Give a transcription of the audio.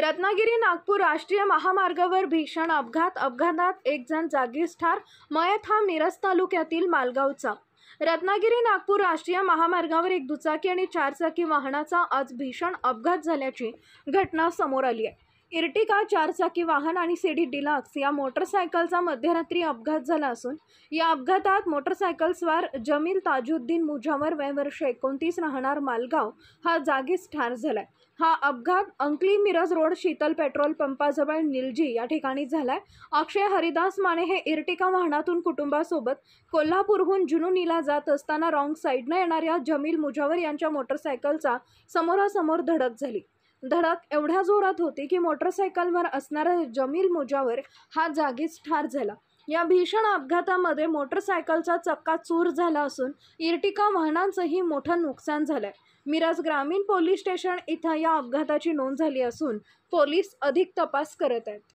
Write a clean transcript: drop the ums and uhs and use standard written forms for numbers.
रत्नागिरी नागपूर राष्ट्रीय महामार्गावर भीषण अपघातात एक जण जागीच ठार। मयत हा मिरज तालुक्यातील मालगावचा। रत्नागिरी नागपूर राष्ट्रीय महामार्गावर एक दुचाकी आणि चारचाकी वाहनाचा आज भीषण अपघात झाल्याची घटना समोर आली आहे। इर्टिगा चारचाकी वाहन आणि सीडी डिलक्स या मोटरसायकलचा मध्यरात्री अपघात झाला असून या अपघातात मोटरसायकल स्वार जमील ताजुद्दीन मुजावर वय वर्ष 29 राहणार मालगाव हा जागीच ठार झालाय। हा अपघात अंकली मिरज रोड शीतल पेट्रोल पंपाजवळ निलजी या ठिकाणी झालाय। अक्षय हरिदास माने हे इर्टिगा वाहनातून कुटुंबासोबत कोल्हापूरहून जुनूनीला जात असताना रॉंग साईडने येणाऱ्या जमील मुजावर यांच्या मोटरसायकलचा समोरासमोर धडक झाली। धडक एवढ्या जोरात होती की मोटरसायकलवर असणारा जमील मुजावर हा जागीच ठार झाला। या भीषण अपघातामध्ये मोटरसायकलचा चक्का चूर झाला असून इर्टिगा वाहनांचंही मोठं नुकसान झालंय। मिरज ग्रामीण पोलीस स्टेशन इथं या अपघाताची नोंद झाली असून पोलीस अधिक तपास करत आहेत।